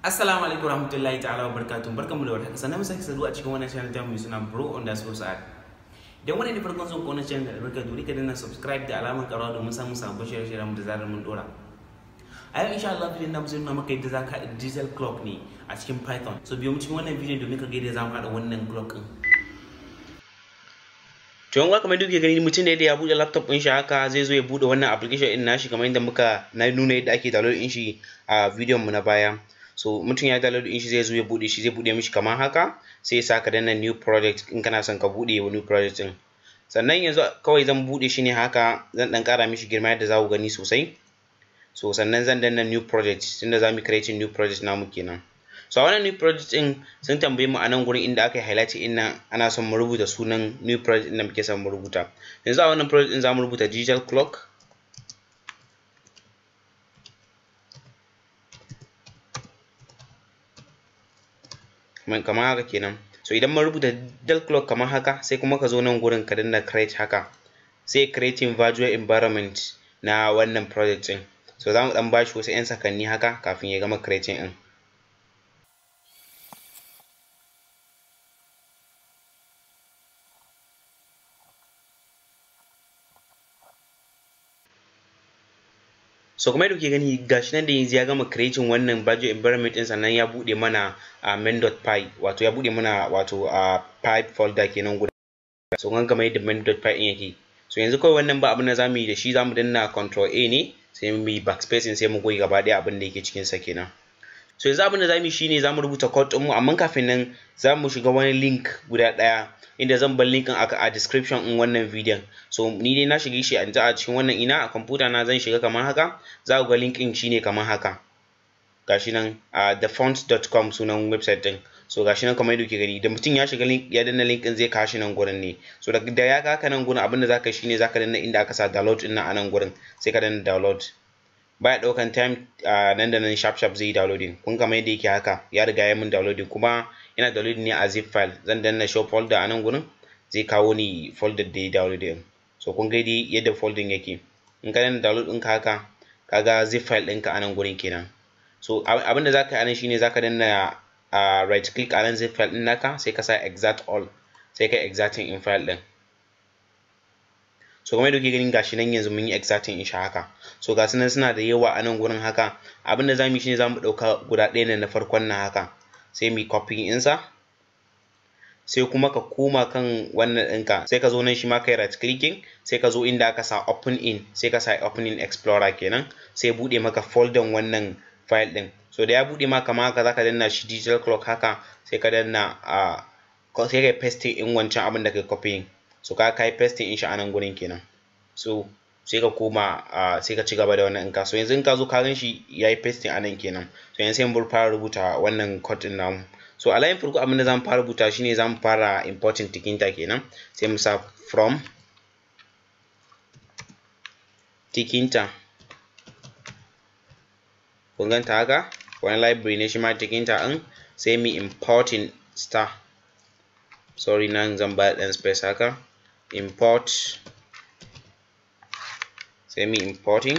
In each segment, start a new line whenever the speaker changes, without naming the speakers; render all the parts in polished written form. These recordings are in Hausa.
Assalamu alaikum warahmatullahi ta'ala wabarakatuh. Barkanmu da warhaka. Sannan mu sake saduwa a cikin wannan channel ta mu suna bro_Saad. Idan wannan ne farkon son wannan channel da barka dole ka danna subscribe da alamar karawa domin samun sabon shirye-shiryen mu da zarar mun dora. A yau insha Allah bidiyon da mu zai nuna maka yadda zaka haɗa digital clock ne a cikin Python. So biyo mu cikin wannan bidiyon domin ka ga yadda zamu haɗa wannan clock din. To yan kamar yadda kuke gani mutum da ya buɗe laptop ɗin shi haka zai zo ya buɗe wannan application ɗin nashi kamar yadda muka nuna yadda ake download ɗin shi a bidiyon mu na baya. So mutum ya download ɗin shi zai zo ya buɗe shi, zai buɗe mishi kamar haka, sai ya saka danna new project in kana son ka buɗe new project ɗin. Sannan yanzu kawai zan buɗe shi ne haka, zan ɗan ƙara mishi girma yadda za ku gani sosai. So sannan zan danna new project tunda za mu create new project namu kenan. So a wannan new project ɗin sun tambaye mu a nan gurin inda aka yi highlight ɗin nan ana son mu rubuta sunan new project ɗin da muke son mu rubuta. Yanzu a wannan project ɗin za mu rubuta digital clock. Kamar haka kenan. So idan mun rubuta digital clock kamar haka, sai kuma ka zo nan gurin ka danna create haka, sai creating virtual environment na wannan project ɗin. So za mu ɗan bashi wasu 'yan sakanni haka kafin ya gama creating ɗin. So kuma yadda kuke gani gashi nan da yanzu ya gama creating wannan virtual environment din, sannan ya bude mana a main.py, wato ya bude mana wato a pipe folder kenan guda. So kun ga yadda main.py din yake. So yanzu kawai wannan ba abin da zamu yi da shi, zamu danna control A ne sai mu yi backspacing sai mu goyi gaba daya abin da yake cikin sa kenan. So yanzu abin da zamu yi shine zamu rubuta code din mu, amma kafin nan zamu shiga wani link guda daya inda zan bar linkin a description in wannan bidiyon. So ni dai na shige shi a cikin wannan ina a computer na, zan shiga kamar haka. Za ku ga linkin shine kamar haka. Gashi nan a thefont.com sunan website din. So gashi nan kamar yadda kuke gani, da mutum ya shiga link ya danna linkin zai kawo shi nan gurin ne. So da ya ga nan gurin abin da zaka yi shine zaka danna inda aka sa download din nan a nan gurin, sai ka danna download. Baya daukan time nan da nan sharp zai yi downloading. Kun kamar yadda yake haka ya riga ya min downloading, kuma yana downloading ne a zip file. Zan danna show folder a nan gurin, zai kawo ni folder da ya downloading. So kun ga dai yadda folder yake. In ka danna download ɗinka haka, kaga zip file ɗinka a nan gurin kenan. So abin da zaka yi a nan shine zaka danna right click a nan zip file ɗin naka, sai ka sa extract all, sai ka extracting in file ɗin. So kamar yadda kuke ganin gashi nan yanzu mun yi extracting in shi haka. So ga sunan suna da yawa a nan gurin haka. Abin da zamu yi shine zamu ɗauka guda ɗaya ne na farkon nan haka, sai mu yi copy ɗinsa, sai kuma ka koma kan wannan ɗinka, sai ka zo nan shi ma kai right clicking, sai ka zo inda aka sa open in, sai ka sa open in explorer kenan, sai buɗe maka folder wannan file ɗin. So da ya buɗe maka kamar haka, zaka danna shi digital clock haka, sai ka danna sai kai pasting in wancan abin da kai copying. So ka kai pasting in shi a nan gurin kenan. So sai ka koma sai ka ci gaba da wannan ɗinka. So yanzu in ka zo ka gan shi yayi pasting a nan kenan. So yanzu sai mu fara rubuta wannan code ɗin namu. So a layin farko abin da zamu fara rubuta shine zamu fara importing tikinta kenan. Sai mu sa from tikinta. Kun ganta haka, wani library ne shi ma tikinta ɗin, sai mu importing star. Sorry nan zan ba ɗan space haka. Import, sai mu importing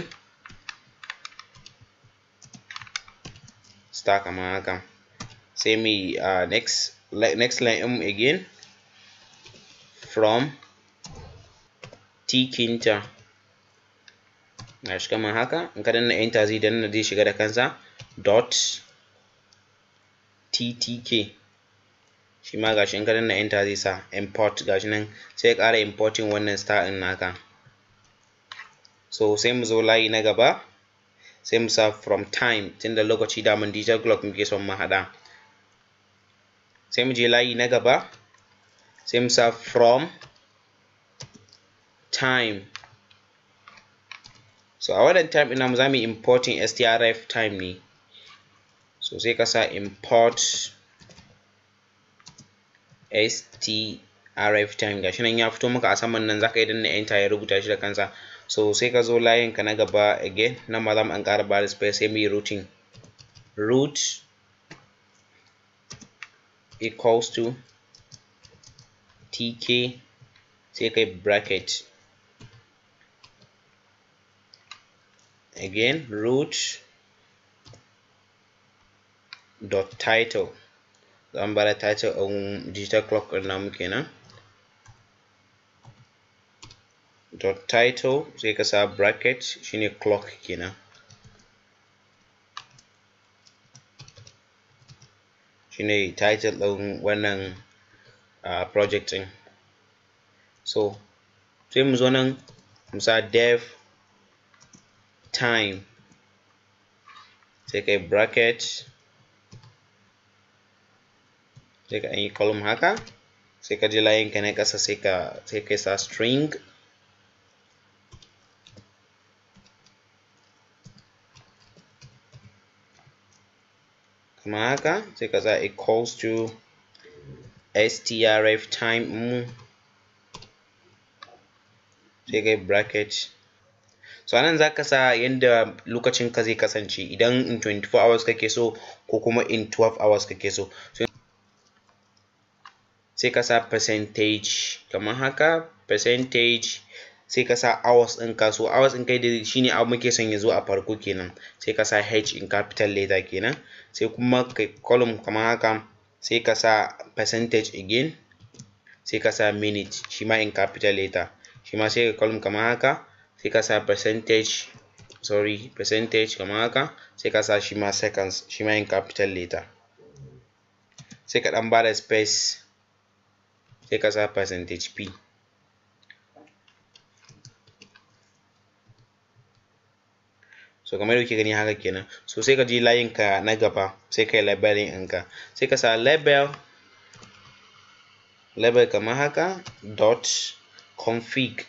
star kamar haka. Sai mu next line again from tikinta. Gashi kamar haka, in ka danna enter zai shiga da kansa dot ttk. Shi ma gashi in ka danna enter zai sa import, gashi nan sai ka ƙara importing wannan star ɗin naka. So sai mu zo layi na gaba, sai mu sa from time, tunda lokaci da mun digital clock muke son mu haɗa. Sai mu je layi na gaba, sai mu sa from time. So a wannan time ɗin namu za mu yi importing strf time ne. So sai ka sa import strf time. Gashi nan ya fito maka a saman nan, zaka yi danna enter ya rubuta shi da kansa. So sai ka zo layin ka na gaba again, nan ma za mu an ƙara ba da space, sai mu yi routing. Root equals to tk, sai kai bracket. again root dot title, zan bada title ɗin digital clock ɗin namu kenan. Dot title sai ka sa bracket shine clock kenan, shine title ɗin wannan project ɗin. So sai mu zo nan mu sa dev time sai kai bracket sai ka yi column haka, sai ka je layin ka na ƙasa sai ka sa string kuma haka, sai ka sa equals to strf time mu sai kai bracket. So anan zaka sa yanda lokacin ka zai kasance, idan in 24 hours kake so ko kuma in 12 hours kake so. Sai ka sa percentage kamar haka, percentage sai ka sa hours ɗinka. So hours ɗin kai da shine abu muke son ya zo a farko kenan, sai ka sa h in capital letter kenan, sai kuma kai column kamar haka, sai ka sa percentage again, sai ka sa minute shi ma in capital letter, shi ma sai ka column kamar haka, sai ka sa percentage kamar haka, sai ka sa shi ma seconds shi ma in capital letter, sai ka ɗan bada space sai ka sa percentage p. So kamar yadda kuke gani haka kenan. So sai ka je layin ka na gaba sai kai labeling ɗinka, sai ka sa label kamar haka dot config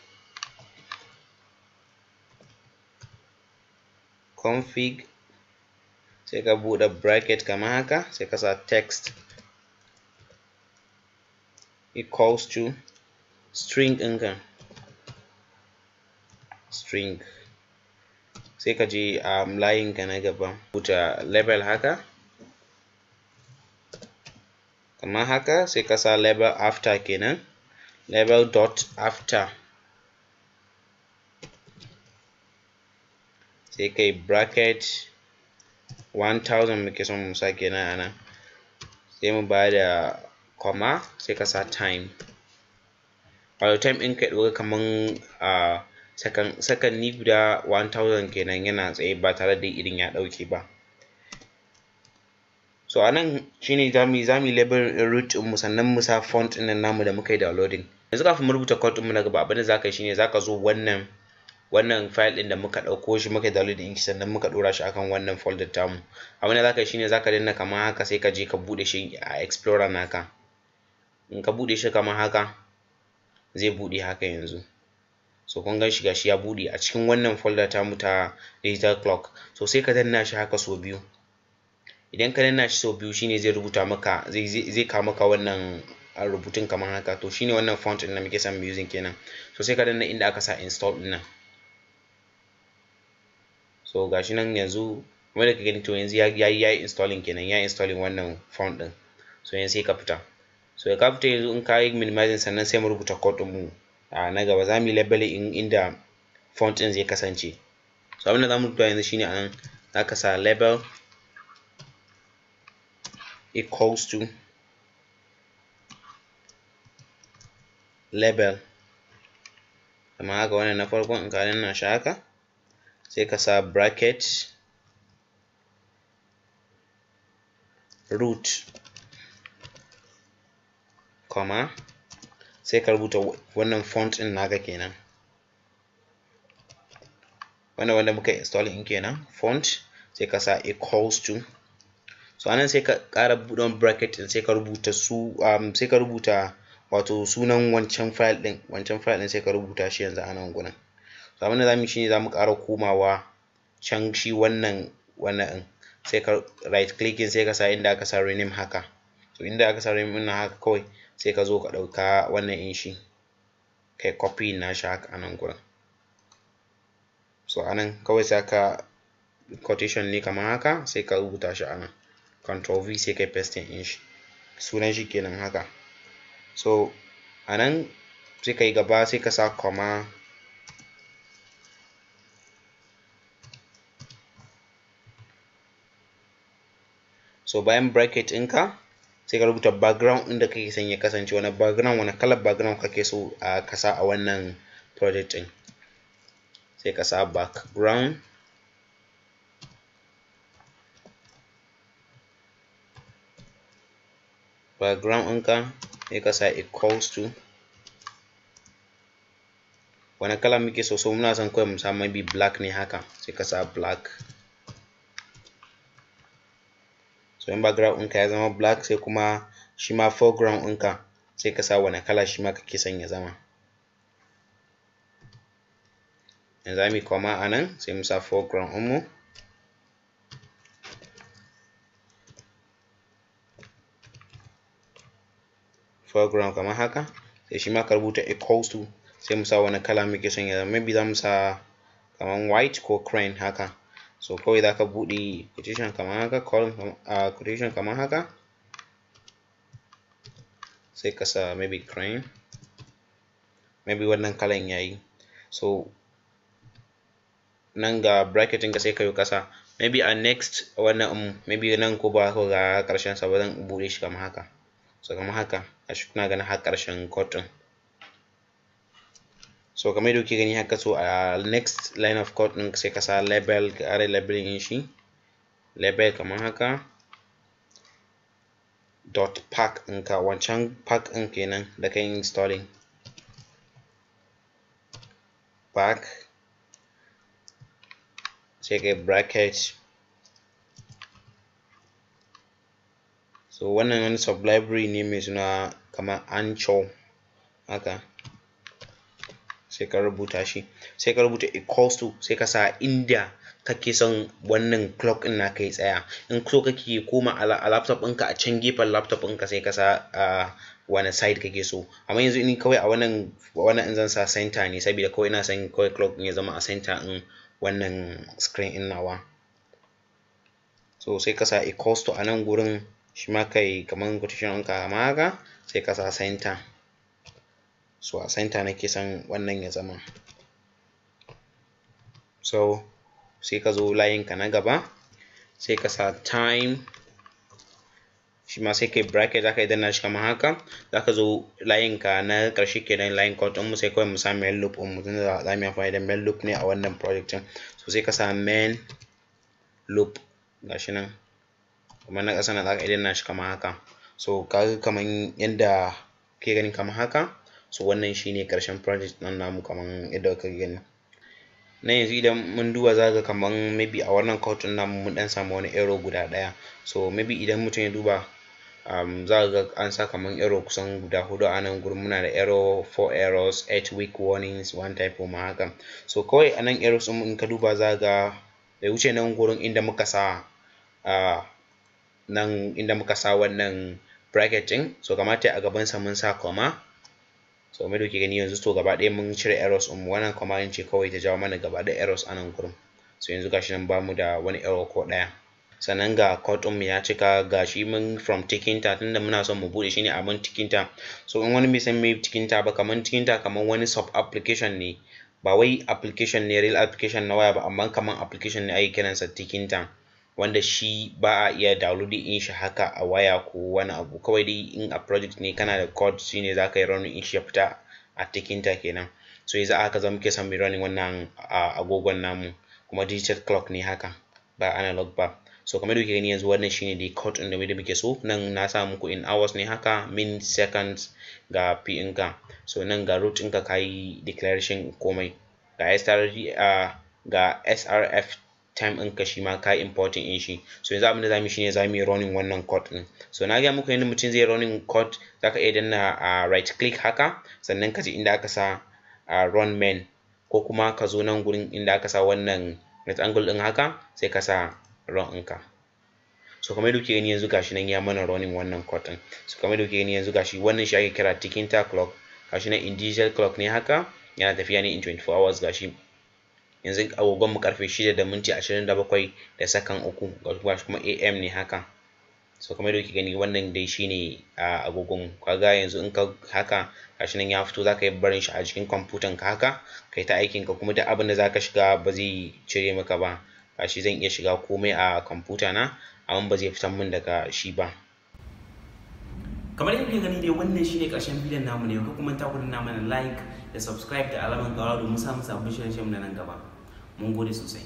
sai ka buɗe bracket kamar haka, sai ka sa text equals to string ɗinka, string, sai ka je layin ka na gaba buɗe label haka kamar haka, sai ka sa label after kenan, label dot after sai kai bracket 1000 muke son mu sa kenan anan, sai mu bada comma sai ka sa time. Wato time ɗin ka ɗauka kaman sakanni guda 1000 kenan yana tsaye ba tare da irin ya ɗauke ba. So anan shine zamu label root ɗin mu, sannan mu sa font ɗin nan namu da muka yi downloading. Yanzu kafin mu rubuta code ɗin mu na gaba, abin da zaka yi shine zaka zo wannan file ɗin da muka ɗauko shi muka download ɗin shi, sannan muka ɗora shi akan wannan folder tamu. Abin da zaka yi shine zaka danna kamar haka, sai ka je ka buɗe shi a explorer naka. In ka buɗe shi kamar haka zai buɗe haka yanzu. So kun gan shi gashi ya buɗe a cikin wannan folder tamu ta digital clock. So sai ka danna shi haka sau biyu. Idan ka danna shi sau biyu shine zai rubuta maka, zai kawo maka wannan rubutun kamar haka. To shine wannan font ɗin da muke son mu using kenan. So sai ka danna inda aka sa install ɗin nan. So gashi nan yanzu kuma da ka gani, to yanzu yayi installing kenan, ya installing wannan font ɗin. So yanzu sai ka fita. So ka fita yanzu in ka yi minimizing, sannan sai mu rubuta code ɗin mu na gaba. Za mu yi labeling inda font ɗin zai kasance. So abin da za mu rubuta yanzu shine anan zaka sa label equals to label kamar haka, wannan na farkon in ka danna shi haka, sai ka sa bracket root comma sai ka rubuta wannan font ɗin naka kenan, wannan wanda muka installing kenan font, sai ka sa equals to. So anan sai ka ƙara buɗe bracket ɗin, sai ka rubuta wato sunan wancan file ɗin sai ka rubuta shi yanzu a nan gurin. So abin da zamu yi shine zamu ƙara komawa can shi wannan ɗin, sai ka right clicking sai ka sa inda aka sa rename haka. So inda aka sa rename ɗin haka kawai sai ka zo ka ɗauka wannan ɗin shi kai copy nashi haka a nan gurin. So anan kawai sai ka quotation ne kamar haka, sai ka rubuta shi anan, control V sai kai pasting ɗin shi, sunan shi kenan haka. So anan sai kai gaba sai ka sa comma so bayan bracket ɗinka sai ka rubuta background ɗin da kake son ya kasance, wani background, wani kalar background kake so ka sa a wannan project ɗin. Sai ka sa background, ɗinka sai ka sa equals to wani kala muke so, muna son kawai mu sa maybe black ne haka, sai ka sa black. So in background ɗinka ya zama black, sai kuma shi ma foreground ɗinka sai ka sa wani kala shi ma kake son ya zama. Yanzu za mu yi comma a nan, sai mu sa foreground ɗinmu. Foreground kamar haka, sai shi ma ka rubuta equals to, sai mu sa wani kala muke son ya zama, maybe za mu sa kamar white ko cream haka. So kawai za ka buɗe quotation kamar haka, column quotation kamar haka, sai ka sa maybe cream, maybe wannan kalan yayi. So nan ga bracket ɗinka sai ka yi ƙasa, maybe a next wannan maybe nan ko ba ko ga ƙarshen sa ba, zan buɗe shi kamar haka. So kamar haka, a shi kuna ganin har ƙarshen code ɗin. So kamar yadda kuke gani haka, so a next line of code ɗin sai ka sa label, ka ƙara labeling ɗin shi, label kamar haka, dot pack ɗinka, wancan pack ɗin kenan da ka yi installing, pack, sai ka yi bracket. So wannan wani sub library ne mai suna kamar ancho haka, sai ka rubuta shi, sai ka rubuta equals to, sai ka sa inda kake son wannan clock ɗin naka ya tsaya. In so kake koma a laptop ɗinka, a can gefen laptop ɗinka sai ka sa wani side kake so. Amma yanzu in kawai a wannan in zan sa center ne, saboda kawai ina son kawai clock ɗin ya zama a center ɗin wannan screen ɗin nawa. So sai ka sa equals to a nan gurin, shi ma kai kamar quotation ɗinka kamar haka, sai ka sa center. So a center nake son wannan ya zama. So sai ka zo layinka na gaba, sai ka sa time, shi ma sai kai bracket, zaka yi danna shi kamar haka. Zaka zo layinka na ƙarshe kenan, layin code ɗinmu, sai kawai mu sa main loop ɗinmu, tunda za mu yi amfani da main loop ne a wannan project ɗin. So sai ka sa main loop, gashi nan kamar na ƙasa na, zaka yi danna shi kamar haka. So kaga kamar yadda ke gani kamar haka. So wannan shine ƙarshen project ɗin namu kamar yadda kuka gani. Na yanzu idan mun duba za ga kamar maybe a wannan code ɗin namu mun ɗan samu wani error guda ɗaya. So maybe idan mutum ya duba za ga an sa kamar error kusan guda 4 a nan gurin. Muna da error, 4 errors, 8 weak warnings, 1 typo ma haka. So kawai a nan errors ɗin in ka duba za ga bai wuce nan gurin inda muka sa wannan bracket ɗin. So kamata a gabansa mun sa comma. So mai da kuke gani yanzu, to gaba ɗaya mun cire errors ɗin mu, wannan comma ɗin ce kawai ta jawo mana gaba ɗaya errors a nan gurin. So yanzu gashi nan bamu da wani error ko ɗaya. Sannan ga code ɗin mu ya cika, gashi mun from tikinta, tunda muna son mu buɗe shi ne a mun tikinta. So in wani bai san me tikinta ba, kamar tikinta kamar wani sub application ne, ba wai application ne real application na waya ba, amma kamar application ne ake kiransa tikinta, wanda shi ba a iya downloading in shi haka a waya ko wani abu. Kawai dai in a project ne kana da code, shine za ka yi running in shi ya fita a tikinta kenan. So yanzu haka za muke son mu running wannan agogon namu, kuma digital clock ne haka, ba analog ba. So kamar da kuke gani yanzu, wannan shine dai code ɗin da muke so. Nan na sa muku in hours ne haka, minutes, seconds, ga p ɗinka. So nan ga root ɗinka ka yi declaration komai, ga srf time ɗinka shi ma ka yi importing in shi. So yanzu abinda za mu yi shine za mu yi running wannan code ɗin. So na gaya muku yadda mutum zai running code. Za ka iya danna right click haka, sannan ka je inda aka sa run main, ko kuma ka zo nan gurin inda aka sa wannan rectangle ɗin haka, sai ka sa run ɗinka. So kamar yadda kuke gani yanzu gashi nan ya mana running wannan code ɗin. So kamar yadda kuke gani yanzu gashi, wannan shi ake kira tikinta clock. Gashi nan in digital clock ne haka, yana tafiya ne in 24 hours. Gashi yanzu agogon mu karfe 6 da minti 27 da sakan 3, gashi kuma AM ne haka. So kamar yadda kuke gani, wannan dai shine agogon. Kaga yanzu in ka haka, gashi nan ya fito, zaka yi barin shi a jikin kwamfutan ka haka, kai ta aikin ka, kuma duk abin da zaka shiga ba zai cire maka ba. Gashi zan iya shiga komai a kwamfuta na, amma ba zai fitar min daga shi ba.
Kamar yadda kuke gani dai wannan shine karshen bidiyon namu ne. Ku kuma ta ku danna mana like da subscribe da alamar ƙara domin samun sabbin shirye-shiryen nan gaba. Mun gode sosai.